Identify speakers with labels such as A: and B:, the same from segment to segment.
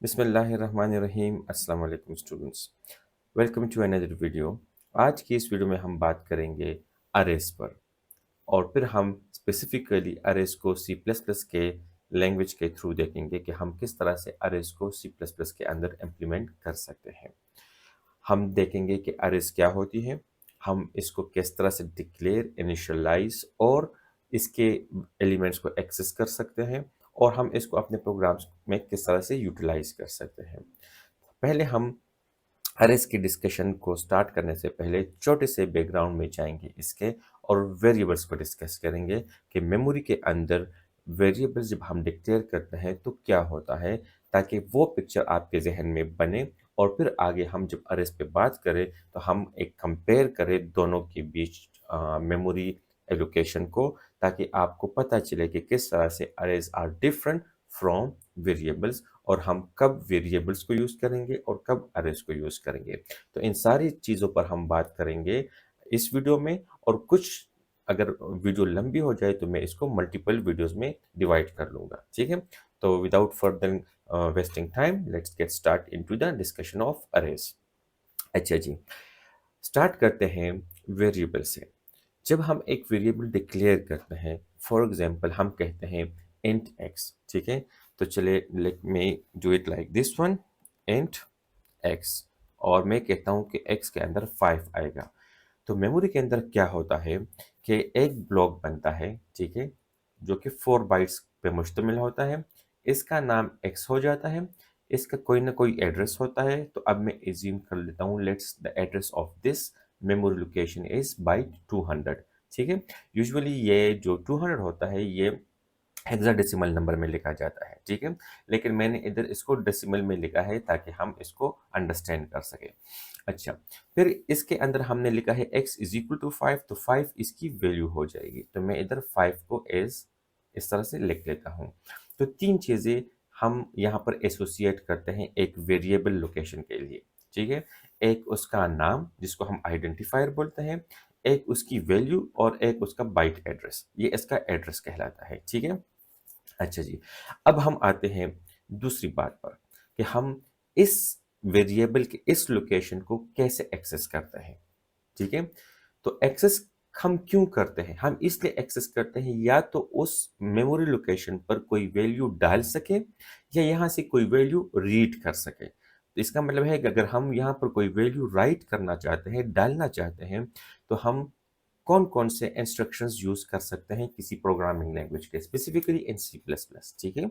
A: बिस्मिल्लाहिर्रहमानिर्रहीम। अस्सलाम वालेकुम students, welcome to another video. आज की इस वीडियो में हम बात करेंगे अरेज पर, और फिर हम स्पेसिफिकली अरेज को सी प्लस प्लस के लैंग्वेज के थ्रू देखेंगे कि हम किस तरह से अरेज को सी प्लस प्लस के अंदर इम्प्लीमेंट कर सकते हैं। हम देखेंगे कि अरेज क्या होती है, हम इसको किस तरह से डिक्लेयर, इनिशियलाइज और इसके एलिमेंट्स को एक्सेस कर सकते हैं, और हम इसको अपने प्रोग्राम्स में किस तरह से यूटिलाइज कर सकते हैं। पहले हम अरेज की डिस्कशन को स्टार्ट करने से पहले छोटे से बैकग्राउंड में जाएंगे इसके, और वेरिएबल्स को डिस्कस करेंगे कि मेमोरी के अंदर वेरिएबल्स जब हम डिक्लेयर करते हैं तो क्या होता है, ताकि वो पिक्चर आपके जहन में बने, और फिर आगे हम जब अरेज पे बात करें तो हम एक कंपेयर करें दोनों के बीच मेमोरी एलोकेशन को, ताकि आपको पता चले कि किस तरह से arrays are different from variables, और हम कब वेरिएबल्स को यूज़ करेंगे और कब अरेज को यूज़ करेंगे। तो इन सारी चीज़ों पर हम बात करेंगे इस वीडियो में, और कुछ अगर वीडियो लंबी हो जाए तो मैं इसको मल्टीपल वीडियोस में डिवाइड कर लूँगा, ठीक है। तो without further wasting time, let's get start into the discussion of arrays. अच्छा जी, स्टार्ट करते हैं वेरिएबल से। जब हम एक वेरिएबल डिक्लेयर करते हैं, फॉर एग्जांपल हम कहते हैं इंट एक्स, ठीक है। तो चले, let me do it like this one, int x, और मैं कहता हूं कि एक्स के अंदर 5 आएगा। तो मेमोरी के अंदर क्या होता है कि एक ब्लॉक बनता है, ठीक है, जो कि 4 बाइट्स पे मुश्तमिल होता है। इसका नाम एक्स हो जाता है, इसका कोई ना कोई एड्रेस होता है। तो अब मैं एज्यूम कर लेता हूँ, let's the address of this memory location is byte 200, ठीक है। यूजुअली ये जो 200 होता है ये हेक्साडेसिमल नंबर में लिखा जाता है, ठीक है, लेकिन मैंने इधर इसको डेसिमल में लिखा है ताकि हम इसको अंडरस्टैंड कर सके। अच्छा, फिर इसके अंदर हमने लिखा है x इज इक्वल टू 5, तो 5 इसकी वैल्यू हो जाएगी। तो मैं इधर 5 को एज इस तरह से लिख लेता हूँ। तो 3 चीज़ें हम यहाँ पर एसोसिएट करते हैं एक वेरिएबल लोकेशन के लिए, ठीक है। एक उसका नाम जिसको हम आइडेंटिफायर बोलते हैं, एक उसकी वैल्यू, और एक उसका बाइट एड्रेस, ये इसका एड्रेस कहलाता है, ठीक है। अच्छा जी, अब हम आते हैं दूसरी बात पर कि हम इस वेरिएबल के इस लोकेशन को कैसे एक्सेस करते हैं, ठीक है। तो एक्सेस हम क्यों करते हैं? हम इसलिए एक्सेस करते हैं या तो उस मेमोरी लोकेशन पर कोई वैल्यू डाल सके, या यहाँ से कोई वैल्यू रीड कर सके। तो इसका मतलब है कि अगर हम यहाँ पर कोई वैल्यू राइट करना चाहते हैं, डालना चाहते हैं, तो हम कौन कौन से इंस्ट्रक्शंस यूज कर सकते हैं किसी प्रोग्रामिंग लैंग्वेज के, specifically in C plus plus, ठीक है।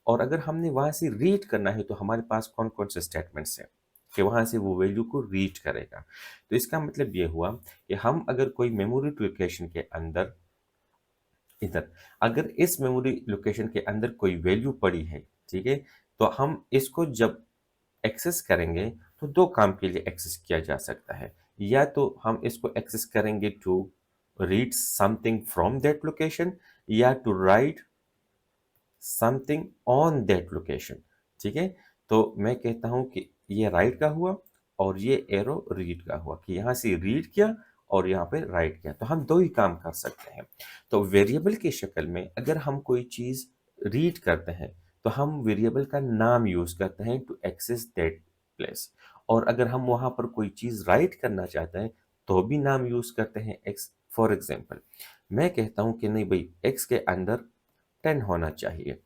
A: और अगर हमने वहां से रीड करना है तो हमारे पास कौन कौन से स्टेटमेंट्स हैं कि वहां से वो वैल्यू को रीड करेगा। तो इसका मतलब ये हुआ कि हम अगर कोई मेमोरी लोकेशन के अंदर, इधर, अगर इस मेमोरी लोकेशन के अंदर कोई वैल्यू पड़ी है, ठीक है, तो हम इसको जब एक्सेस करेंगे तो दो काम के लिए एक्सेस किया जा सकता है। या तो हम इसको एक्सेस करेंगे to read something from that location, या to write something on that location, ठीक है। तो मैं कहता हूं कि ये राइट का हुआ और ये एरो रीड का हुआ, कि यहां से रीड किया और यहाँ पे राइट किया, तो हम दो ही काम कर सकते हैं। तो वेरिएबल की शक्ल में अगर हम कोई चीज रीड करते हैं तो हम वेरिएबल का नाम यूज करते हैं टू एक्सेस दैट प्लेस, और अगर हम वहां पर कोई चीज राइट करना चाहते हैं तो भी नाम यूज करते हैं एक्स। फॉर एग्जाम्पल, मैं कहता हूं कि नहीं भाई, एक्स के अंदर 10 होना चाहिए,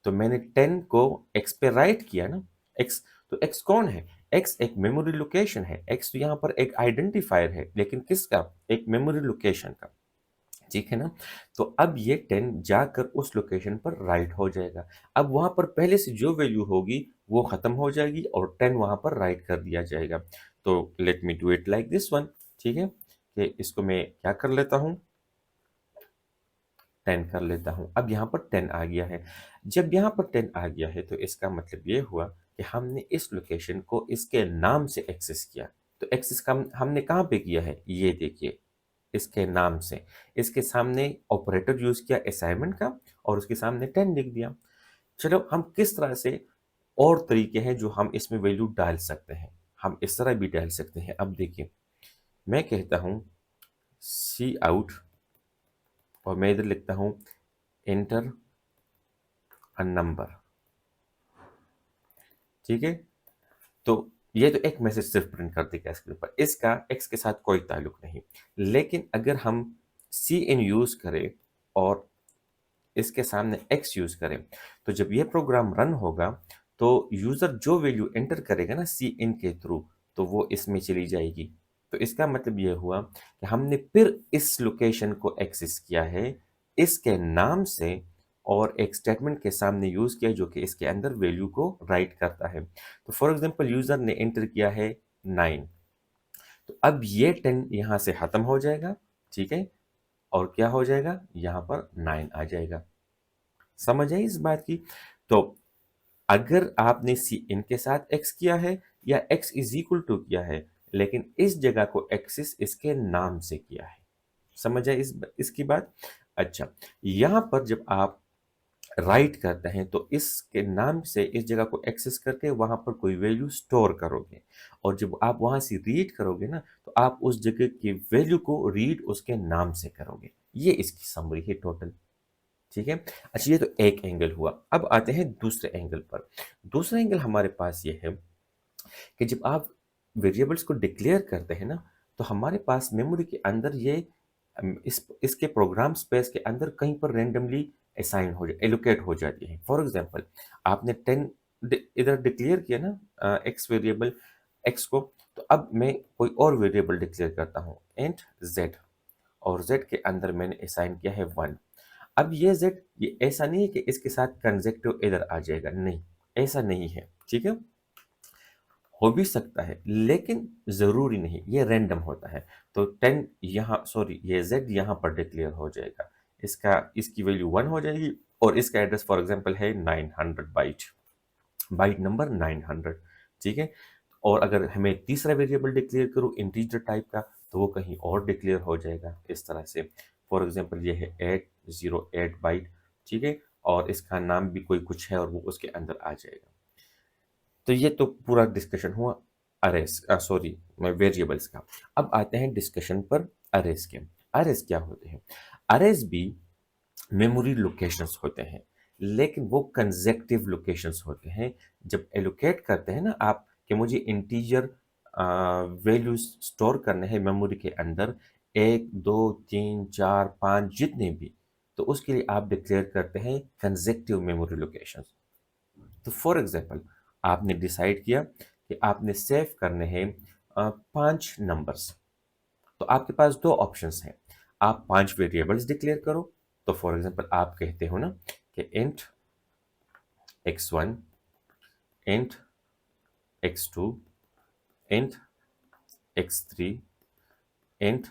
A: तो मैंने 10 को x पे राइट किया ना। x, तो x कौन है? x एक मेमोरी लोकेशन है। x तो यहाँ पर एक आइडेंटिफायर है, लेकिन किसका? एक मेमोरी लोकेशन का, ठीक है ना। तो अब ये 10 जाकर उस लोकेशन पर राइट हो जाएगा। अब वहां पर पहले से जो वैल्यू होगी वो खत्म हो जाएगी और 10 वहां पर राइट कर दिया जाएगा। तो let me do it like this one, ठीक है, कि इसको मैं क्या कर लेता हूं, 10 कर लेता हूं। अब यहाँ पर 10 आ गया है। जब यहाँ पर 10 आ गया है तो इसका मतलब ये हुआ कि हमने इस लोकेशन को इसके नाम से एक्सेस किया। तो एक्सेस का हमने कहाँ पे किया है, ये देखिए, इसके नाम से। इसके सामने ऑपरेटर यूज किया असाइनमेंट का, और उसके सामने 10 लिख दिया। चलो, हम किस तरह से, और तरीके हैं जो हम इसमें वैल्यू डाल सकते हैं। हम इस तरह भी डाल सकते हैं। अब देखिए, मैं कहता हूं सी आउट, और मैं इधर लिखता हूं एंटर अ नंबर, ठीक है। तो ये तो एक मैसेज सिर्फ प्रिंट कर देगा स्क्रीन पर, इसका एक्स के साथ कोई ताल्लुक नहीं। लेकिन अगर हम सी इन यूज करें और इसके सामने एक्स यूज करें, तो जब ये प्रोग्राम रन होगा तो यूजर जो वैल्यू एंटर करेगा ना सी इन के थ्रू, तो वो इसमें चली जाएगी। तो इसका मतलब ये हुआ कि हमने फिर इस लोकेशन को एक्सेस किया है इसके नाम से, और एक स्टेटमेंट के सामने यूज किया जो कि इसके अंदर वैल्यू को राइट करता है। तो फॉर एग्जांपल यूजर ने एंटर किया है 9, तो अब ये 10 यहां से खत्म हो जाएगा, ठीक है, और क्या हो जाएगा, यहां पर 9 आ जाएगा। समझ आई इस बात की? तो अगर आपने सी इन के साथ एक्स किया है या एक्स इज इक्वल टू किया है, लेकिन इस जगह को एक्सिस इसके नाम से किया है। समझ आई इसकी बात? अच्छा, यहां पर जब आप राइट करते हैं तो इसके नाम से इस जगह को एक्सेस करके वहां पर कोई वैल्यू स्टोर करोगे, और जब आप वहां से रीड करोगे ना, तो आप उस जगह की वैल्यू को रीड उसके नाम से करोगे। ये इसकी समरी है टोटल। ठीक है। अच्छा, ये तो एक एंगल हुआ। अब आते हैं दूसरे एंगल पर। दूसरा एंगल हमारे पास ये है कि जब आप वेरिएबल्स को डिक्लेयर करते हैं ना, तो हमारे पास मेमोरी के अंदर ये इसके प्रोग्राम स्पेस के अंदर कहीं पर रेंडमली असाइन हो जाए, एलोकेट हो जाती है। फॉर एग्जांपल, आपने 10 इधर डिक्लेयर किया ना एक्स वेरिएबल एक्स को, तो अब मैं कोई और वेरिएबल डिक्लेयर करता हूँ इंट जेड, और जेड के अंदर मैंने असाइन किया है 1। अब ये जेड, ये ऐसा नहीं है कि इसके साथ कंजेक्टिव इधर आ जाएगा, नहीं, ऐसा नहीं है, ठीक है। हो भी सकता है लेकिन जरूरी नहीं, ये रैंडम होता है। तो 10 यहाँ, सॉरी, ये z यहाँ पर डिक्लेयर हो जाएगा, इसकी वैल्यू 1 हो जाएगी, और इसका एड्रेस फॉर एग्जांपल है 900 बाइट, बाइट नंबर 900, ठीक है। और अगर हमें तीसरा वेरिएबल डिक्लेयर करूँ इंटीजर टाइप का, तो वो कहीं और डिक्लेयर हो जाएगा इस तरह से। फॉर एग्जांपल ये है 808 बाइट, ठीक है, और इसका नाम भी कोई कुछ है और वो उसके अंदर आ जाएगा। तो ये तो पूरा डिस्कशन हुआ अरेस, सॉरी, वेरिएबल्स का। अब आते हैं डिस्कशन पर अरेस के। अरेस क्या होते हैं? अरेस भी मेमोरी लोकेशंस होते हैं, लेकिन वो कंजेक्टिव लोकेशंस होते हैं। जब एलोकेट करते हैं ना आप कि मुझे इंटीजर वैल्यूज स्टोर करने हैं मेमोरी के अंदर, 1 2 3 4 5 जितने भी, तो उसके लिए आप डिक्लेयर करते हैं कंजेक्टिव मेमोरी लोकेशंस। तो फॉर एग्जांपल, आपने डिसाइड किया कि आपने सेव करने हैं 5 नंबर्स, तो आपके पास दो ऑप्शंस हैं। आप 5 वेरिएबल्स डिक्लेयर करो। तो फॉर एग्जांपल आप कहते हो ना कि int x1, int x2, int x3, int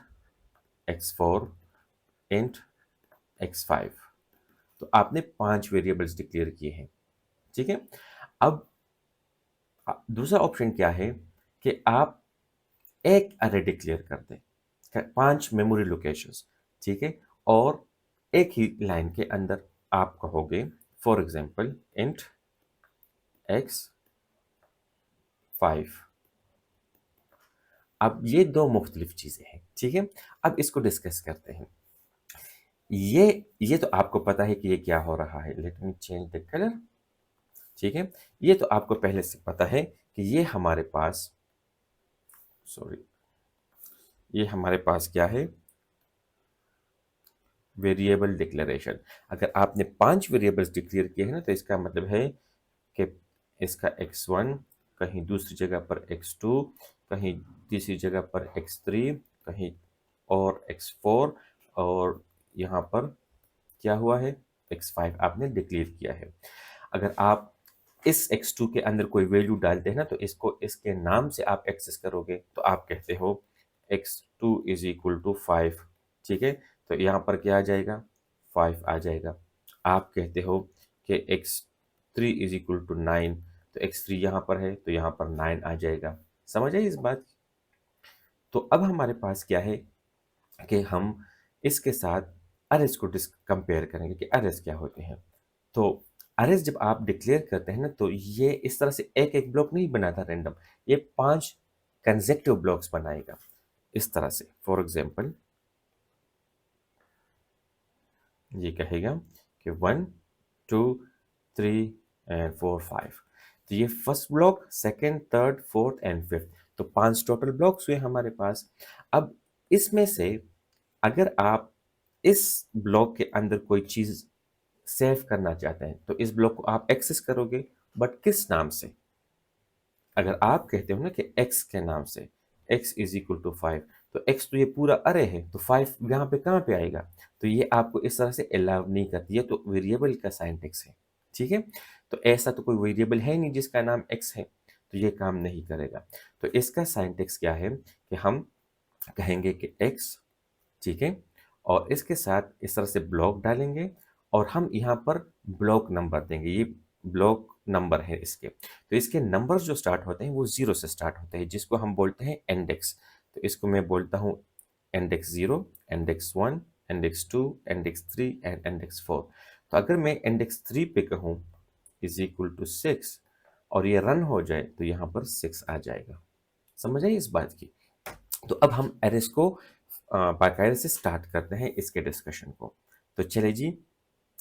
A: x4, int x5। तो आपने 5 वेरिएबल्स डिक्लेयर किए हैं, ठीक है। अब दूसरा ऑप्शन क्या है कि आप एक अरे डिक्लेयर कर दें, 5 मेमोरी लोकेशंस, ठीक है, और एक ही लाइन के अंदर आप कहोगे फॉर एग्जांपल इंट x5। अब ये दो मुख्तलिफ चीजें हैं, ठीक है। अब इसको डिस्कस करते हैं। ये तो आपको पता है कि ये क्या हो रहा है। Let me change the colour, ठीक है। ये तो आपको पहले से पता है कि ये हमारे पास, सॉरी, ये हमारे पास क्या है, वेरिएबल डिक्लेरेशन। अगर आपने 5 वेरिएबल्स डिक्लेयर किए हैं ना, तो इसका मतलब है कि इसका x1 कहीं दूसरी जगह पर x2, कहीं तीसरी जगह पर x3, कहीं और x4, और यहाँ पर क्या हुआ है, x5 आपने डिक्लेयर किया है। अगर आप इस x2 के अंदर कोई वैल्यू डालते हैं ना, तो इसको इसके नाम से आप एक्सेस करोगे, तो आप कहते हो x2 इज इक्वल टू 5, ठीक है। तो यहाँ पर क्या आ जाएगा, 5 आ जाएगा। आप कहते हो कि x3 इज इक्वल टू 9, तो x3 यहाँ पर है तो यहाँ पर 9 आ जाएगा। समझ आई इस बात? तो अब हमारे पास क्या है कि हम इसके साथ अरेज को कंपेयर करेंगे कि अरेज क्या होते हैं। तो अरेज जब आप डिक्लेयर करते हैं ना, तो ये इस तरह से एक एक ब्लॉक नहीं बनाता रैंडम, ये 5 कंसेक्टिव ब्लॉक्स बनाएगा इस तरह से। फॉर एग्जाम्पल, ये कहेगा कि 1 2 3 एंड 4 5। तो ये first block, second, third, fourth and fifth, तो 5 टोटल ब्लॉक्स हुए हमारे पास। अब इसमें से अगर आप इस ब्लॉक के अंदर कोई चीज सेव करना चाहते हैं तो इस ब्लॉक को आप एक्सेस करोगे, बट किस नाम से? अगर आप कहते हो ना कि x के नाम से, x इज इक्वल टू 5, तो x तो ये पूरा अरे है, तो 5 यहाँ पे कहाँ पे आएगा? तो ये आपको इस तरह से अलाउ नहीं करती है, तो वेरिएबल का सिंटैक्स है। ठीक है, तो ऐसा तो कोई वेरिएबल है नहीं जिसका नाम x है, तो ये काम नहीं करेगा। तो इसका सिंटैक्स क्या है कि हम कहेंगे कि x, ठीक है, और इसके साथ इस तरह से ब्लॉक डालेंगे, और हम यहाँ पर ब्लॉक नंबर देंगे। ये ब्लॉक नंबर है इसके, तो इसके नंबर्स जो स्टार्ट होते हैं वो 0 से स्टार्ट होते हैं, जिसको हम बोलते हैं इंडेक्स। तो इसको मैं बोलता हूँ index 0, index 1, index 2, index 3 and index 4। तो अगर मैं इंडेक्स 3 पे कहूँ इज इक्वल टू 6 और ये रन हो जाए तो यहाँ पर 6 आ जाएगा। समझ आई इस बात की? तो अब हम एरेस को बाकायदे से स्टार्ट करते हैं इसके डिस्कशन को। तो चले जी,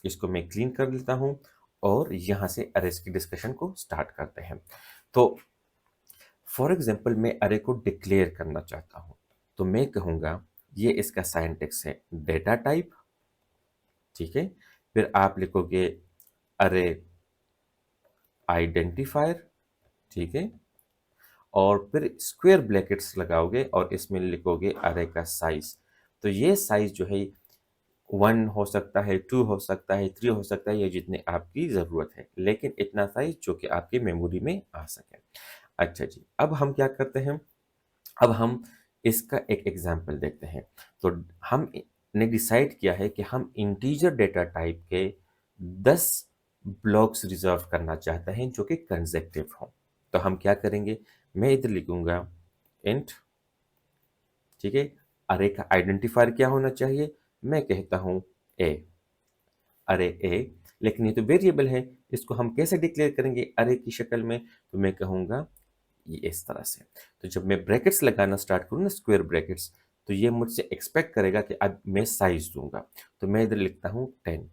A: इसको मैं क्लीन कर लेता हूँ और यहाँ से अरेस की डिस्कशन को स्टार्ट करते हैं। तो फॉर एग्जांपल मैं अरे को डिक्लेयर करना चाहता हूँ, तो मैं कहूँगा ये इसका सिंटैक्स है डेटा टाइप, ठीक है, फिर आप लिखोगे अरे आइडेंटिफायर, ठीक है, और फिर स्क्वायर ब्रैकेट्स लगाओगे और इसमें लिखोगे अरे का साइज। तो ये साइज जो है 1 हो सकता है, 2 हो सकता है, 3 हो सकता है, ये जितने आपकी ज़रूरत है, लेकिन इतना साइज जो कि आपकी मेमोरी में आ सके। अच्छा जी, अब हम क्या करते हैं? अब हम इसका एक एग्जाम्पल देखते हैं। तो हमने डिसाइड किया है कि हम इंटीजर डेटा टाइप के 10 ब्लॉक्स रिजर्व करना चाहते हैं जो कि कंसेक्टिव हों। तो हम क्या करेंगे? मैं इधर लिखूंगा इंट, ठीक है, अरे का आइडेंटिफायर क्या होना चाहिए? मैं कहता हूं ए, अरे ए, लेकिन ये तो वेरिएबल है, इसको हम कैसे डिक्लेयर करेंगे अरे की शक्ल में? तो मैं कहूंगा ये इस तरह से। तो जब मैं ब्रैकेट्स लगाना स्टार्ट करूँ ना, स्क्वायर ब्रैकेट्स, तो ये मुझसे एक्सपेक्ट करेगा कि अब मैं साइज दूंगा। तो मैं इधर लिखता हूँ 10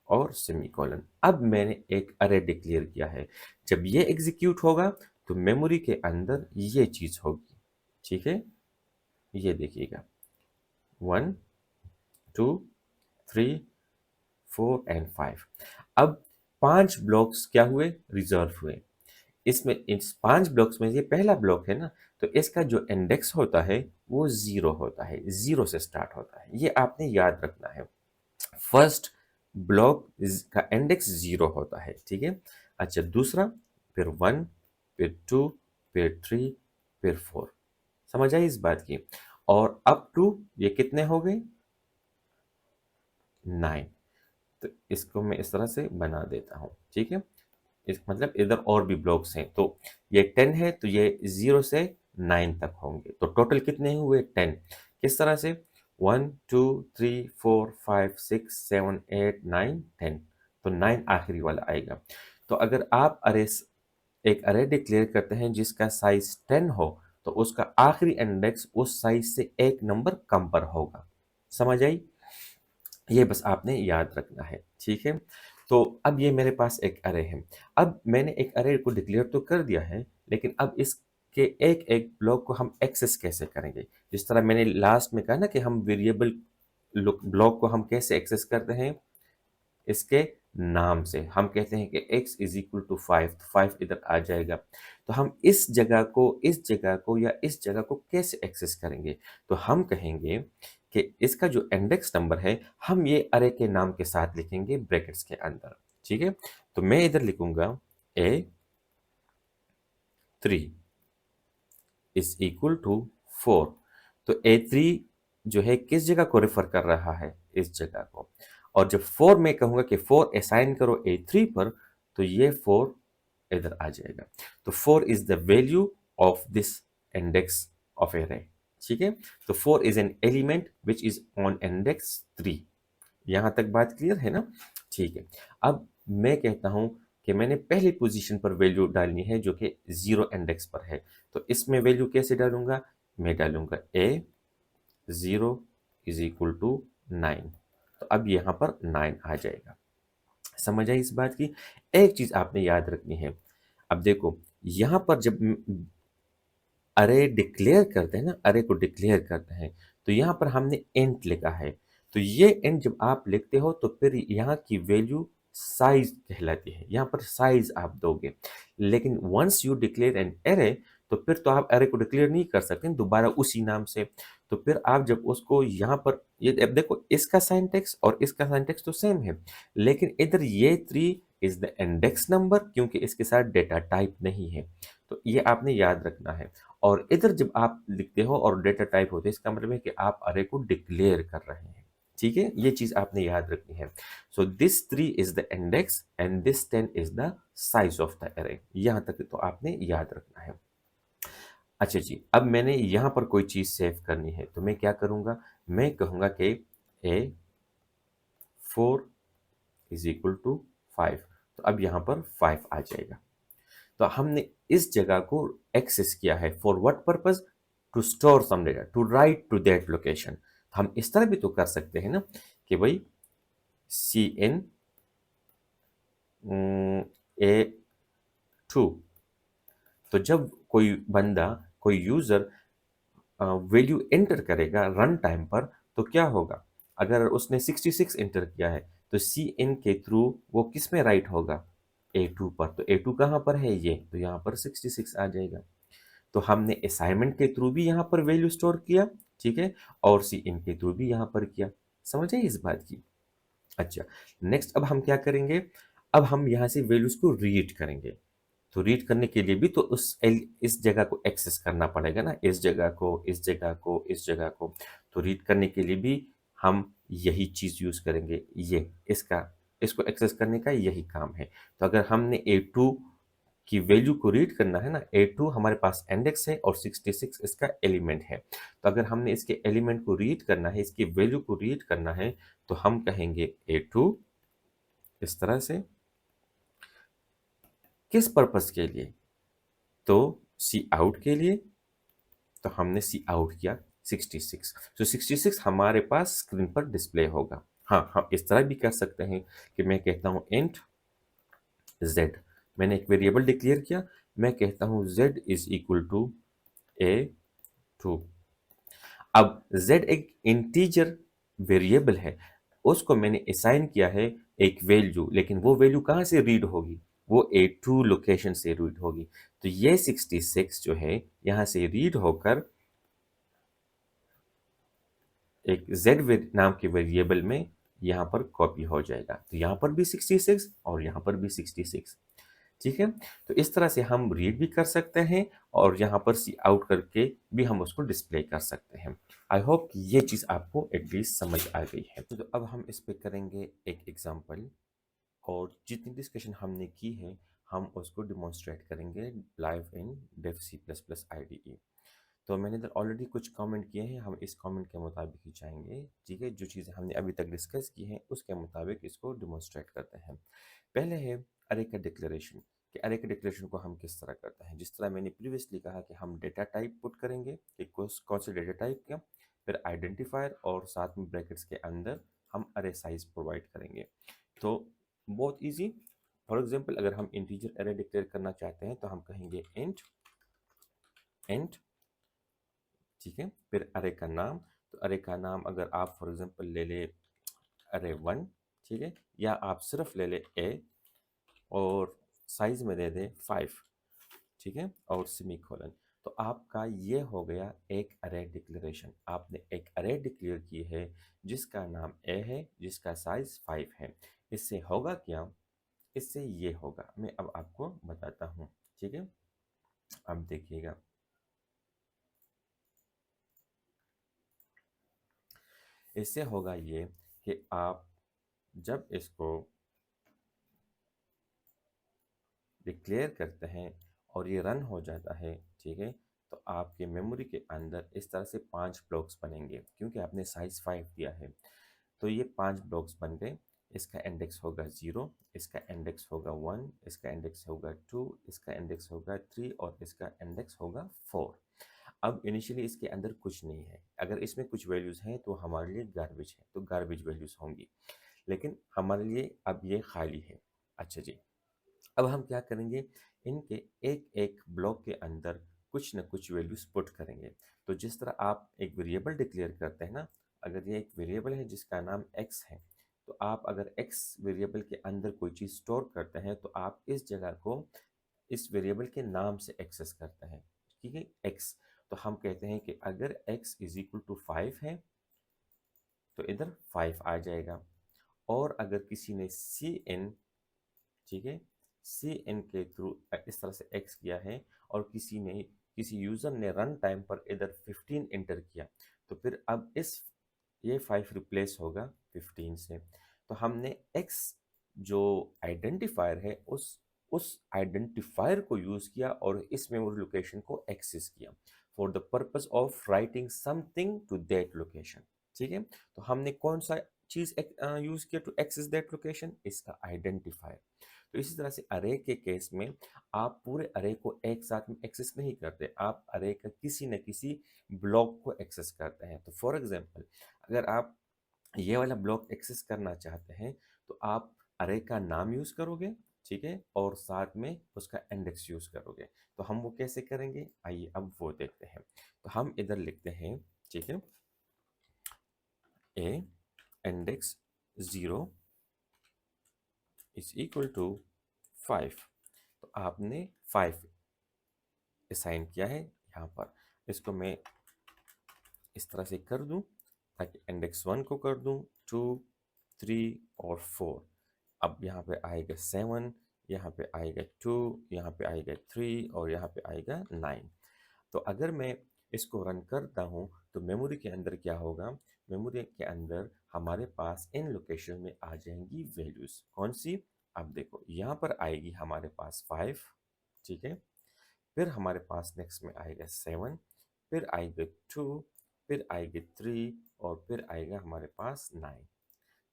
A: और सेमीकोलन। अब मैंने एक अरे डिक्लेयर किया है। जब ये एग्जीक्यूट होगा तो मेमोरी के अंदर ये चीज होगी, ठीक है, ये देखिएगा 1, 2, 3, 4 एंड 5। अब 5 ब्लॉक्स क्या हुए? रिजर्व हुए। इसमें इस 5 ब्लॉक्स में ये पहला ब्लॉक है ना, तो इसका जो इंडेक्स होता है वो 0 होता है, 0 से स्टार्ट होता है, ये आपने याद रखना है। फर्स्ट ब्लॉक का इंडेक्स 0 होता है, ठीक है। अच्छा, दूसरा, फिर 1, फिर 2, फिर 3, फिर 4। समझ आई इस बात की? और अप टू ये कितने हो गए? 9। तो इसको मैं इस तरह से बना देता हूँ, ठीक है। इस मतलब इधर और भी ब्लॉक्स हैं, तो ये 10 है, तो ये 0 से 9 तक होंगे, तो टोटल कितने हुए? 10। किस तरह से? 1, 2, 3, 4, 5, 6, 7, 8, 9, 10। तो 9 आखिरी वाला आएगा। तो अगर आप एक अरे डिक्लेयर करते हैं जिसका साइज 10 हो, तो उसका आखिरी इंडेक्स उस साइज से एक नंबर कम पर होगा। समझ आई? ये बस आपने याद रखना है, ठीक है। तो अब ये मेरे पास एक अरे है। अब मैंने एक अरे को डिक्लेयर तो कर दिया है, लेकिन अब इसके एक एक ब्लॉक को हम एक्सेस कैसे करेंगे? जिस तरह मैंने लास्ट में कहा ना कि हम वेरिएबल ब्लॉक को हम कैसे एक्सेस करते हैं? इसके नाम से। हम कहते हैं कि x इज इक्वल टू 5, तो 5 इधर आ जाएगा। तो हम इस जगह को, इस जगह को या इस जगह को कैसे एक्सेस करेंगे? तो हम कहेंगे कि इसका जो इंडेक्स नंबर है हम ये अरे के नाम के साथ लिखेंगे ब्रैकेट्स के अंदर, ठीक है। तो मैं इधर लिखूंगा A3 इज इक्वल टू 4। तो A3 जो है किस जगह को रेफर कर रहा है? इस जगह को। और जब 4 मैं कहूंगा कि 4 असाइन करो A3 पर, तो ये 4 इधर आ जाएगा। तो 4 is the value of this index of array, ठीक है। तो 4 is an element which is on index 3। यहां तक बात क्लियर है ना? ठीक है। अब मैं कहता हूं कि मैंने पहली पोजीशन पर वैल्यू डालनी है जो कि 0 इंडेक्स पर है। तो इसमें वैल्यू कैसे डालूंगा? मैं डालूंगा A0 इज इक्वल टू 9। तो अब यहां पर 9 आ जाएगा। समझ आई इस बात की? एक चीज आपने याद रखनी है, अब देखो यहाँ पर जब अरे डिक्लेयर करते हैं ना, अरे को डिक्लेयर करते हैं, तो यहाँ पर हमने इंट लिखा है। तो ये इंट जब आप लिखते हो तो फिर यहाँ की वैल्यू साइज कहलाती है, यहाँ पर साइज आप दोगे। लेकिन once you declare an array, तो फिर तो आप अरे को डिक्लेयर नहीं कर सकते दोबारा उसी नाम से। तो फिर आप जब उसको यहाँ पर, ये अब देखो इसका सिंटैक्स और इसका सिंटैक्स तो सेम है, लेकिन इधर ये 3 इज द इंडेक्स नंबर, क्योंकि इसके साथ डेटा टाइप नहीं है। तो ये आपने याद रखना है। और इधर जब आप लिखते हो और डेटा टाइप होते हैं, इसका मतलब है कि आप अरे को डिक्लेयर कर रहे हैं। ठीक है, ये चीज आपने याद रखनी है। So this 3 is the index and this 10 is the size of the अरे। यहां तक तो आपने याद रखना है। अच्छा जी, अब मैंने यहां पर कोई चीज सेव करनी है, तो मैं क्या करूंगा, मैं कहूंगा कि A4 इज इक्वल टू 5। तो अब यहां पर 5 आ जाएगा। तो हमने इस जगह को एक्सेस किया है for what purpose, to store some data, to write to that location. हम इस तरह भी तो कर सकते हैं ना कि भाई CN A2। तो जब कोई बंदा, कोई यूजर वैल्यू एंटर करेगा रन टाइम पर, तो क्या होगा, अगर उसने 66 एंटर किया है, तो CN के थ्रू वो किस में राइट होगा, A2 पर। तो A2 कहाँ पर है, ये तो यहाँ पर 66 आ जाएगा। तो हमने असाइनमेंट के थ्रू भी यहाँ पर वैल्यू स्टोर किया, ठीक है, और CN के थ्रू भी यहाँ पर किया। समझ आई इस बात की। अच्छा, नेक्स्ट अब हम क्या करेंगे, अब हम यहाँ से वैल्यूज को रीड करेंगे। तो रीड करने के लिए भी तो इस जगह को एक्सेस करना पड़ेगा ना, इस जगह को, इस जगह को, इस जगह को। तो रीड करने के लिए भी हम यही चीज यूज करेंगे, ये इसका, इसको एक्सेस करने का यही काम है। तो अगर हमने A2 की वैल्यू को रीड करना है ना, A2 हमारे पास इंडेक्स है और 66 इसका एलिमेंट है। तो अगर हमने इसके एलिमेंट को रीड करना है, इसकी वैल्यू को रीड करना है, तो हम कहेंगे A2 इस तरह से, किस पर्पस के लिए, तो सी आउट के लिए। तो हमने सी आउट किया 66। तो 66 हमारे पास स्क्रीन पर डिस्प्ले होगा। हाँ, हम इस तरह भी कर सकते हैं कि मैं कहता हूँ इंट z, मैंने एक वेरिएबल डिक्लेयर किया, मैं कहता हूँ z is equal to A2। अब z एक इंटीजर वेरिएबल है, उसको मैंने असाइन किया है एक वैल्यू, लेकिन वो वैल्यू कहाँ से रीड होगी, वो A2 लोकेशन से रीड होगी। तो ये 66 जो है यहाँ से रीड होकर एक नाम के वेरिएबल में यहाँ पर कॉपी हो जाएगा। तो यहाँ पर भी 66 और यहाँ पर भी 66। ठीक है, तो इस तरह से हम रीड भी कर सकते हैं और यहाँ पर सी आउट करके भी हम उसको डिस्प्ले कर सकते हैं। आई होप ये चीज़ आपको एटलीस्ट समझ आ गई है। तो अब हम इस पे करेंगे एक एग्जांपल, और जितनी डिस्कशन हमने की है हम उसको डिमॉन्स्ट्रेट करेंगे live in Dev C++ IDE। तो मैंने इधर ऑलरेडी कुछ कमेंट किए हैं, हम इस कमेंट के मुताबिक ही जाएंगे। ठीक है, जो चीज़ें हमने अभी तक डिस्कस की हैं उसके मुताबिक इसको डिमॉन्स्ट्रेट करते हैं। पहले है अरे का डिक्लेरेशन, कि अरे के डिक्लेरेशन को हम किस तरह करते हैं। जिस तरह मैंने प्रीवियसली कहा कि हम डेटा टाइप पुट करेंगे कि कौन से डेटा टाइप का, फिर आइडेंटिफायर और साथ में ब्रैकेट्स के अंदर हम अरे साइज प्रोवाइड करेंगे। तो बहुत इजी। फॉर एग्जांपल अगर हम इंटीजर अरे डिक्लेयर करना चाहते हैं तो हम कहेंगे इंट इंट, ठीक है, फिर अरे का नाम। तो अरे का नाम अगर आप फॉर एग्जांपल ले ले अरे 1, ठीक है, या आप सिर्फ ले ले ए और साइज में दे दे 5, ठीक है, और सेमीकोलन। तो आपका ये हो गया एक अरे डिक्लेरेशन। आपने एक अरे डिक्लेयर की है जिसका नाम ए है, जिसका साइज 5 है। इससे होगा क्या, इससे ये होगा, मैं अब आपको बताता हूँ। ठीक है, अब देखिएगा, इससे होगा ये कि आप जब इसको डिक्लेयर करते हैं और ये रन हो जाता है, ठीक है, तो आपके मेमोरी के अंदर इस तरह से 5 ब्लॉक्स बनेंगे, क्योंकि आपने साइज 5 दिया है। तो ये 5 ब्लॉक्स बन गए। इसका इंडेक्स होगा 0, इसका इंडेक्स होगा 1, इसका इंडेक्स होगा 2, इसका इंडेक्स होगा 3 और इसका इंडेक्स होगा 4। अब इनिशियली इसके अंदर कुछ नहीं है, अगर इसमें कुछ वैल्यूज़ हैं तो हमारे लिए गार्बेज है, तो गार्बेज वैल्यूज़ होंगी। लेकिन हमारे लिए अब ये खाली है। अच्छा जी, अब हम क्या करेंगे, इनके एक एक ब्लॉक के अंदर कुछ न कुछ वैल्यूज पुट करेंगे। तो जिस तरह आप एक वेरिएबल डिक्लेयर करते हैं ना, अगर ये एक वेरिएबल है जिसका नाम x है, तो आप अगर x वेरिएबल के अंदर कोई चीज़ स्टोर करते हैं तो आप इस जगह को इस वेरिएबल के नाम से एक्सेस करते हैं। ठीक है, x। तो हम कहते हैं कि अगर x इज इक्वल टू 5 है तो इधर 5 आ जाएगा। और अगर किसी ने सी एन, ठीक है, सी एन के थ्रू इस तरह से एक्स किया है और किसी यूजर ने रन टाइम पर इधर 15 एंटर किया, तो फिर अब ये 5 रिप्लेस होगा 15 से। तो हमने एक्स जो आइडेंटिफायर है उस आइडेंटिफायर को यूज किया और इस मेमोरी लोकेशन को एक्सेस किया for the purpose of writing something to that location. ठीक है, तो हमने कौन सा चीज यूज किया टू एक्सेस दैट लोकेशन, इसका आइडेंटिफायर। तो इसी तरह से अरे के केस में आप पूरे अरे को एक साथ में एक्सेस नहीं करते, आप अरे का किसी न किसी ब्लॉक को एक्सेस करते हैं। तो फॉर एग्जांपल, अगर आप ये वाला ब्लॉक एक्सेस करना चाहते हैं तो आप अरे का नाम यूज करोगे, ठीक है, और साथ में उसका इंडेक्स यूज करोगे। तो हम वो कैसे करेंगे, आइए अब वो देखते हैं। तो हम इधर लिखते हैं, ठीक है, ए इंडेक्स 0 इज इक्वल टू 5। तो आपने 5 असाइन किया है यहाँ पर। इसको मैं इस तरह से कर दूं ताकि इंडेक्स 1 को कर दूं 2, 3 और 4। अब यहाँ पे आएगा 7, यहाँ पे आएगा 2, यहाँ पे आएगा 3 और यहाँ पे आएगा 9। तो अगर मैं इसको रन करता हूँ तो मेमोरी के अंदर क्या होगा, मेमोरी के अंदर हमारे पास इन लोकेशन में आ जाएंगी वैल्यूज। कौन सी, अब देखो यहाँ पर आएगी हमारे पास 5, ठीक है, फिर हमारे पास नेक्स्ट में आएगा 7, फिर आएगा 2, फिर आएगा 3 और फिर आएगा हमारे पास 9।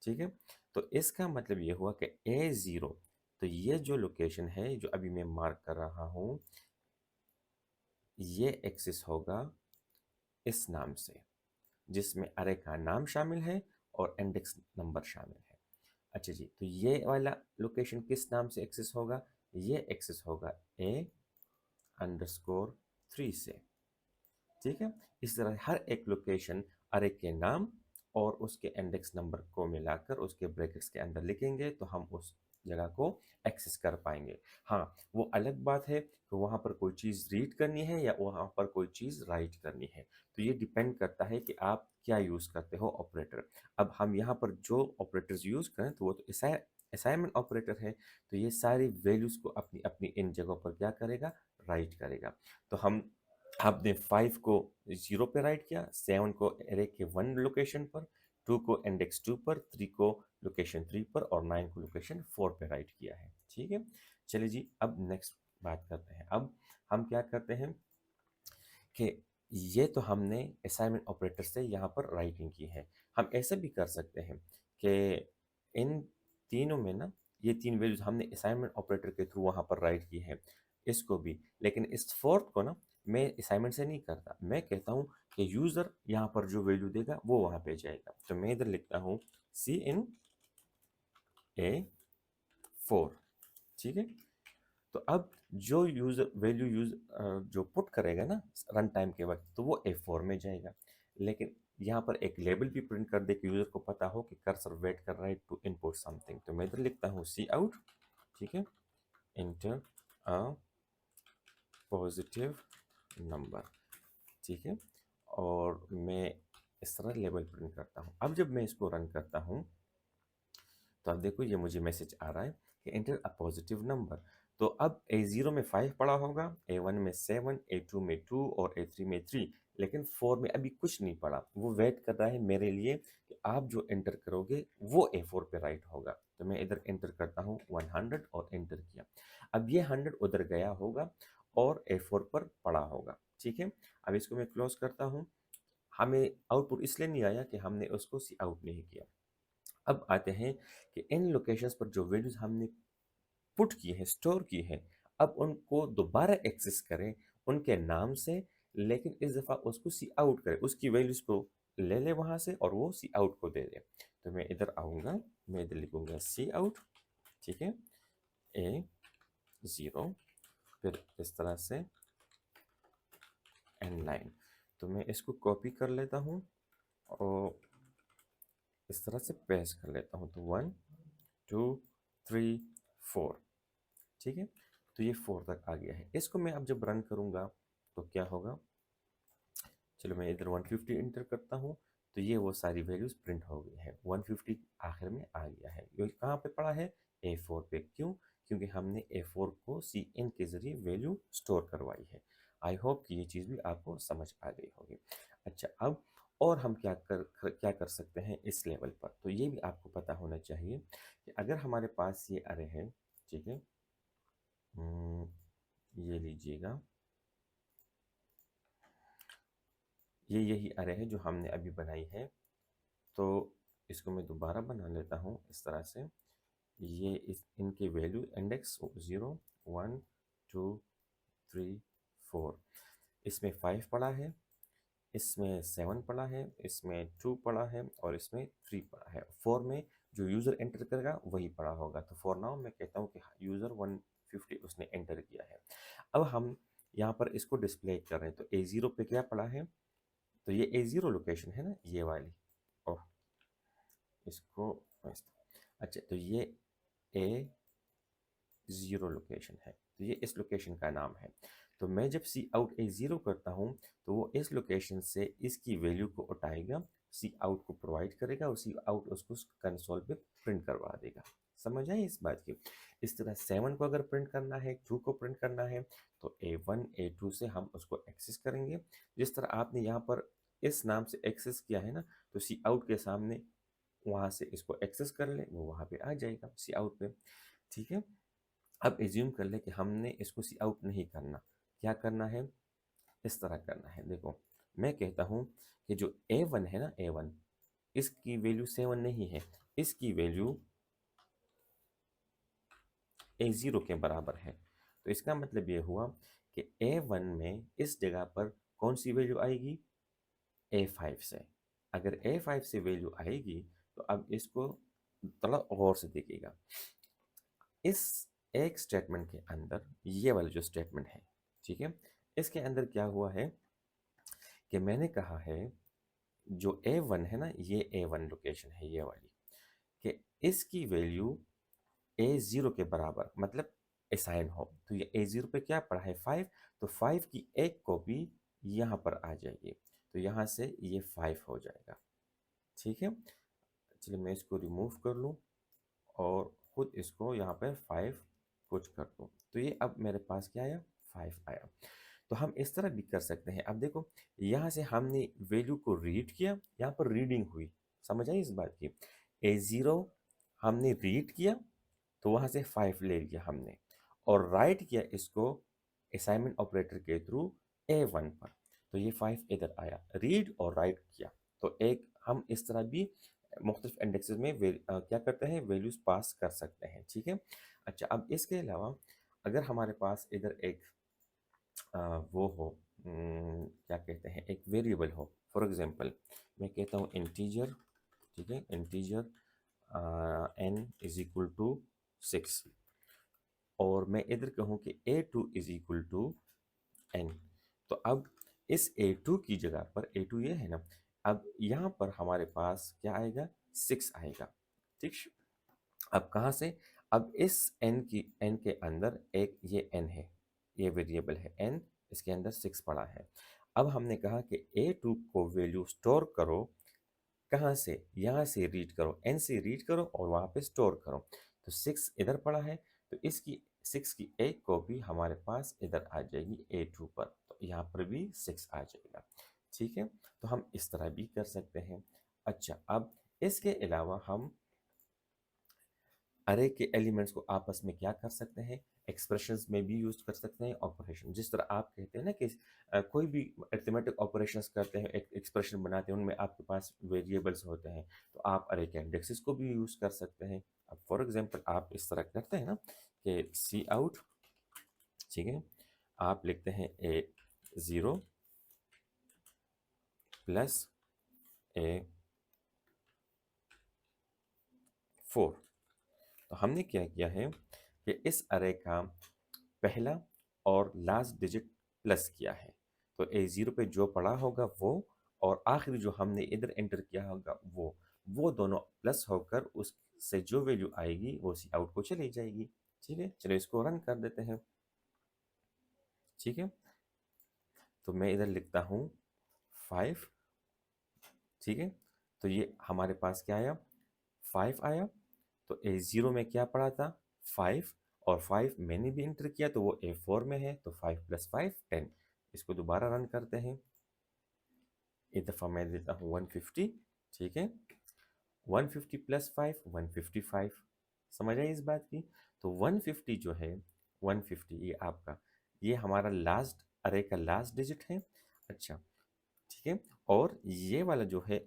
A: ठीक है, तो इसका मतलब ये हुआ कि A0, तो ये जो लोकेशन है जो अभी मैं मार्क कर रहा हूँ, ये एक्सेस होगा इस नाम से जिसमें अरे का नाम शामिल है और इंडेक्स नंबर शामिल है। अच्छा जी, तो ये वाला लोकेशन किस नाम से एक्सेस होगा, ये एक्सेस होगा A_3 से। ठीक है, इस तरह हर एक लोकेशन अरे के नाम और उसके इंडेक्स नंबर को मिलाकर उसके ब्रैकेट्स के अंदर लिखेंगे तो हम उस जगह को एक्सेस कर पाएंगे। हाँ, वो अलग बात है कि वहाँ पर कोई चीज़ रीड करनी है या वहाँ पर कोई चीज़ राइट करनी है, तो ये डिपेंड करता है कि आप क्या यूज़ करते हो ऑपरेटर। अब हम यहाँ पर जो ऑपरेटर्स यूज़ करें तो वो तो असाइनमेंट ऑपरेटर है, तो ये सारी वैल्यूज़ को अपनी अपनी इन जगहों पर क्या करेगा, राइट करेगा। तो आपने 5 को 0 पे राइट किया, 7 को एरे के 1 लोकेशन पर, 2 को इंडेक्स 2 पर, 3 को लोकेशन 3 पर और 9 को लोकेशन 4 पे राइट किया है। ठीक है, चलिए जी अब नेक्स्ट बात करते हैं। अब हम क्या करते हैं कि ये तो हमने असाइनमेंट ऑपरेटर से यहाँ पर राइटिंग की है। हम ऐसे भी कर सकते हैं कि इन तीनों में ना, ये तीन वैल्यूज हमने असाइनमेंट ऑपरेटर के थ्रू वहाँ पर राइट की है, इसको भी। लेकिन इस फोर्थ को ना मैं असाइनमेंट से नहीं करता, मैं कहता हूँ कि यूज़र यहाँ पर जो वैल्यू देगा वो वहाँ पे जाएगा। तो मैं इधर लिखता हूँ Cin_A_4। ठीक है, तो अब जो यूजर वैल्यू जो पुट करेगा ना रन टाइम के वक्त, तो वो A4 में जाएगा। लेकिन यहाँ पर एक लेबल भी प्रिंट कर दे कि यूजर को पता हो कि कर्सर वेट कर रहा है टू इनपुट समथिंग। तो मैं इधर लिखता हूँ Cout, ठीक है, इंटर अ पॉजिटिव नंबर। ठीक है, और मैं इस तरह लेबल प्रिंट करता हूँ। अब जब मैं इसको रन करता हूँ तो अब देखो ये मुझे मैसेज आ रहा है कि एंटर अ पॉजिटिव नंबर। तो अब A0 में 5 पड़ा होगा, A1 में 7, A2 में 2 और A3 में 3, लेकिन 4 में अभी कुछ नहीं पड़ा। वो वेट कर रहा है मेरे लिए कि आप जो एंटर करोगे वो A4 पे राइट होगा। तो मैं इधर एंटर करता हूँ 100 और एंटर किया। अब ये 100 उधर गया होगा और A4 पर पड़ा होगा। ठीक है, अब इसको मैं क्लोज करता हूँ। हमें आउटपुट इसलिए नहीं आया कि हमने उसको सी आउट नहीं किया। अब आते हैं कि इन लोकेशंस पर जो वैल्यूज हमने पुट की है, स्टोर की है, अब उनको दोबारा एक्सेस करें उनके नाम से, लेकिन इस दफ़ा उसको सी आउट करें, उसकी वैल्यूज को ले ले वहाँ से और वो सी आउट को दे दे। तो मैं इधर आऊँगा, मैं इधर लिखूँगा सी आउट, ठीक है, A 0, फिर इस तरह से n लाइन। तो मैं इसको कॉपी कर लेता हूँ और इस तरह से पेस्ट कर लेता हूँ। तो 1 2 3 4, ठीक है। तो ये 4 तक आ गया है। इसको मैं अब जब रन करूँगा तो क्या होगा, चलो मैं इधर 150 इंटर करता हूँ, तो ये वो सारी वैल्यूज प्रिंट हो गई है। 150 आखिर में आ गया है। ये कहाँ पे पड़ा है? A4 पे। क्यों? क्योंकि हमने A4 को Cn के जरिए वैल्यू स्टोर करवाई है। आई होप कि ये चीज़ भी आपको समझ आ गई होगी। अच्छा, अब और हम क्या कर सकते हैं इस लेवल पर, तो ये भी आपको पता होना चाहिए कि अगर हमारे पास ये अरे है, ठीक है, ये लीजिएगा, ये यही अरे है जो हमने अभी बनाई है। तो इसको मैं दोबारा बना लेता हूँ इस तरह से। ये इनके वैल्यू इंडेक्स 0 1 2 3 4, इसमें 5 पड़ा है, इसमें 7 पड़ा है, इसमें 2 पड़ा है और इसमें 3 पड़ा है। 4 में जो यूज़र एंटर करेगा वही पड़ा होगा। तो फॉर नाउ मैं कहता हूँ कि यूज़र 150 उसने एंटर किया है। अब हम यहाँ पर इसको डिस्प्ले कर रहे हैं। तो A0 पे क्या पड़ा है? तो ये A0 लोकेशन है ना, ये वाली। ओह, इसको अच्छा, तो ये A0 लोकेशन है, तो ये इस लोकेशन का नाम है। तो मैं जब सी आउट A0 करता हूँ तो वो इस लोकेशन से इसकी वैल्यू को उठाएगा, सी आउट को प्रोवाइड करेगा और सी आउट उसको कंसोल पे प्रिंट करवा देगा। समझ आई इस बात की? इस तरह 7 को अगर प्रिंट करना है, 2 को प्रिंट करना है, तो A1 A2 से हम उसको एक्सेस करेंगे। जिस तरह आपने यहाँ पर इस नाम से एक्सेस किया है ना, तो सी आउट के सामने वहाँ से इसको एक्सेस कर ले, वो वहाँ पे आ जाएगा सी आउट पे। ठीक है। अब एज्यूम कर ले कि हमने इसको सी आउट नहीं करना। क्या करना है? इस तरह करना है। देखो, मैं कहता हूँ कि जो A1 है ना, A1, इसकी वैल्यू 7 नहीं है, इसकी वैल्यू A0 के बराबर है। तो इसका मतलब ये हुआ कि A1 में इस जगह पर कौन सी वैल्यू आएगी? A5 से। अगर A5 से वैल्यू आएगी तो अब इसको थोड़ा गौर से देखिएगा। इस एक स्टेटमेंट के अंदर ये वाला जो स्टेटमेंट है, ठीक है, इसके अंदर क्या हुआ है कि मैंने कहा है जो A1 है ना, ये A1 लोकेशन है ये वाली, कि इसकी वैल्यू A0 के बराबर मतलब असाइन हो। तो ये A0 पे क्या पड़ा है? 5। तो 5 की एक कॉपी यहाँ पर आ जाएगी, तो यहाँ से ये 5 हो जाएगा। ठीक है। चलिए मैं इसको रिमूव कर लूँ और खुद इसको यहाँ पर 5 कुछ कर दूँ। तो ये अब मेरे पास क्या आया? 5 आया। तो हम इस तरह भी कर सकते हैं। अब देखो, यहाँ से हमने वैल्यू को रीड किया, यहाँ पर रीडिंग हुई। समझ आई इस बात की? A0 हमने रीड किया, तो वहाँ से 5 ले लिया हमने और राइट किया इसको असाइनमेंट ऑपरेटर के थ्रू A1 पर। तो ये 5 इधर आया, रीड और राइट किया। तो एक हम इस तरह भी मुख्तलिफ इंडेक्सेस में क्या करते हैं, वैल्यूज पास कर सकते हैं। ठीक है। अच्छा, अब इसके अलावा अगर हमारे पास इधर एक वो हो, क्या कहते हैं, एक वेरिएबल हो। फॉर एग्जांपल मैं कहता हूँ इंटीजर, ठीक है, integer n is equal to 6 और मैं इधर कहूँ कि A2 is equal to n। तो अब इस A2 की जगह पर, A2 ये है ना, अब यहाँ पर हमारे पास क्या आएगा? 6 आएगा। ठीक। अब कहाँ से? अब इस n के अंदर एक ये n है, ये वेरिएबल है n, इसके अंदर 6 पड़ा है। अब हमने कहा कि A2 को वैल्यू स्टोर करो, कहाँ से? यहाँ से रीड करो, n से रीड करो और वहाँ पे स्टोर करो। तो 6 इधर पड़ा है, तो इसकी 6 की एक कॉपी हमारे पास इधर आ जाएगी A2 पर, तो यहाँ पर भी 6 आ जाएगा। ठीक है। तो हम इस तरह भी कर सकते हैं। अच्छा, अब इसके अलावा हम अरे के एलिमेंट्स को आपस में क्या कर सकते हैं? एक्सप्रेशंस में भी यूज कर सकते हैं, ऑपरेशन। जिस तरह आप कहते हैं ना कि कोई भी अरिथमेटिक ऑपरेशंस करते हैं, एक एक्सप्रेशन बनाते हैं, उनमें आपके पास वेरिएबल्स होते हैं, तो आप अरे के इंडेक्सेस को भी यूज कर सकते हैं। अब फॉर एग्जांपल आप इस तरह करते हैं ना कि सी आउट, ठीक है, आप लिखते हैं A0 प्लस A4। तो हमने क्या किया है कि इस अरे का पहला और लास्ट डिजिट प्लस किया है, तो A0 पे जो पड़ा होगा वो, और आखिरी जो हमने इधर एंटर किया होगा वो दोनों प्लस होकर उससे जो वैल्यू आएगी वो सी आउट को चली जाएगी। ठीक है, चलो इसको रन कर देते हैं। ठीक है, तो मैं इधर लिखता हूँ 5। ठीक है, तो ये हमारे पास क्या आया, 5 आया। तो A0 में क्या पड़ा था, 5, और 5 मैंने भी इंटर किया तो वो A4 में है, तो 5 + 5 10। इसको दोबारा रन करते हैं, एक दफ़ा मैं देता हूँ 150। ठीक है, 150 + 5 155। समझ आई इस बात की? तो 150 जो है, 150 ये आपका, ये हमारा लास्ट अरे का लास्ट डिजिट है। अच्छा, ठीक है, और ये वाला जो है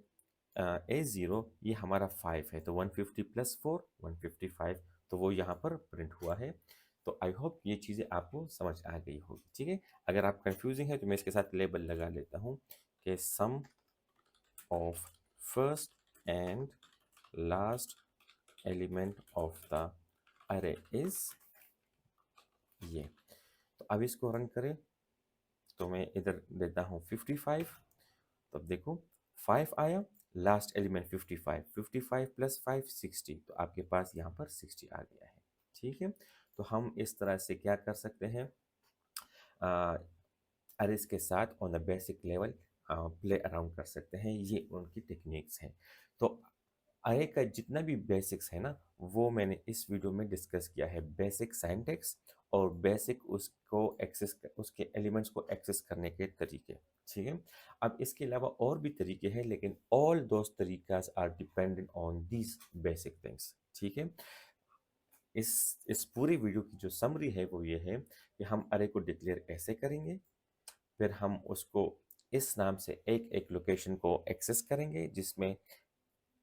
A: A0, ये हमारा 5 है, तो 150 + 4 155, तो वो यहाँ पर प्रिंट हुआ है। तो आई होप ये चीज़ें आपको समझ आ गई होगी। ठीक है, अगर आप कंफ्यूजिंग है तो मैं इसके साथ लेबल लगा लेता हूँ कि sum of first and last element of the array is ये। तो अब इसको रन करें, तो मैं इधर देता हूँ 55। तो अब देखो 5 आया, लास्ट एलिमेंट 55, 55 + 5 60, तो आपके पास यहाँ पर 60 आ गया है। ठीक है, तो हम इस तरह से क्या कर सकते हैं, अरेज के साथ on the basic level play around कर सकते हैं। ये उनकी टेक्निक्स हैं। तो अरे का जितना भी बेसिक्स है ना, वो मैंने इस वीडियो में डिस्कस किया है। बेसिक सिंटैक्स और बेसिक उसको एक्सेस, उसके एलिमेंट्स को एक्सेस करने के तरीके। ठीक है, अब इसके अलावा और भी तरीके हैं, लेकिन ऑल दोज तरीकास are dependent on these basic things. ठीक है, इस पूरी वीडियो की जो समरी है वो ये है कि हम अरे को डिक्लेयर ऐसे करेंगे, फिर हम उसको इस नाम से एक एक लोकेशन को एक्सेस करेंगे, जिसमें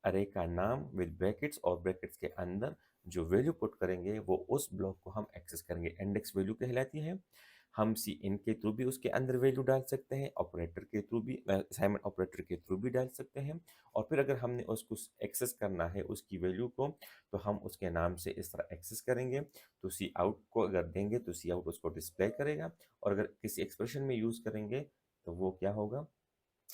A: अरे का नाम विद ब्रैकेट्स, और ब्रैकेट्स के अंदर जो वैल्यू पुट करेंगे वो उस ब्लॉक को हम एक्सेस करेंगे। इंडेक्स वैल्यू कहलाती है। हम सी इन के थ्रू भी उसके अंदर वैल्यू डाल सकते हैं, ऑपरेटर के थ्रू भी, असाइनमेंट ऑपरेटर के थ्रू भी डाल सकते हैं। और फिर अगर हमने उसको एक्सेस करना है उसकी वैल्यू को, तो हम उसके नाम से इस तरह एक्सेस करेंगे। तो सी आउट को अगर देंगे तो सी आउट उसको डिस्प्ले करेगा, और अगर किसी एक्सप्रेशन में यूज़ करेंगे तो वो क्या होगा,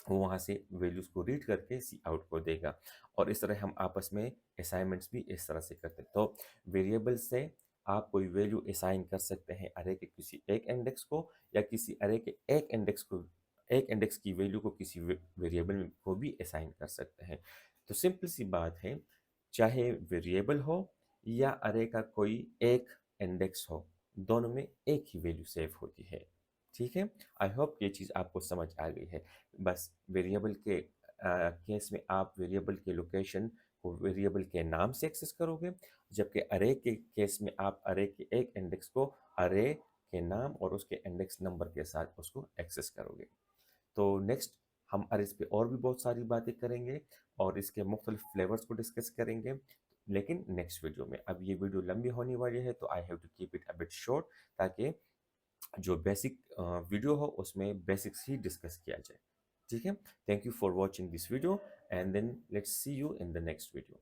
A: वो वहाँ से वैल्यूज़ को रीड करके सी आउट को देगा। और इस तरह हम आपस में असाइनमेंट्स भी इस तरह से करते हैं। तो वेरिएबल से आप कोई वैल्यू असाइन कर सकते हैं अरे के किसी एक इंडेक्स को, या किसी अरे के एक इंडेक्स की वैल्यू को किसी वेरिएबल को भी असाइन कर सकते हैं। तो सिंपल सी बात है, चाहे वेरिएबल हो या अरे का कोई एक इंडेक्स हो, दोनों में एक ही वैल्यू सेव होती है। ठीक है, आई होप ये चीज़ आपको समझ आ गई है। बस वेरिएबल के केस में आप वेरिएबल के लोकेशन को वेरिएबल के नाम से एक्सेस करोगे, जबकि अरे के केस में आप अरे के एक इंडेक्स को अरे के नाम और उसके इंडेक्स नंबर के साथ उसको एक्सेस करोगे। तो नेक्स्ट हम अरेज पे और भी बहुत सारी बातें करेंगे, और इसके मुख्तलिफ फ्लेवर्स को डिस्कस करेंगे, लेकिन नेक्स्ट वीडियो में। अब ये वीडियो लंबी होने वाली है, तो I have to keep it a bit short, ताकि जो बेसिक वीडियो हो उसमें बेसिक्स ही डिस्कस किया जाए। ठीक है, thank you for watching this video, and then let's see you in the next video.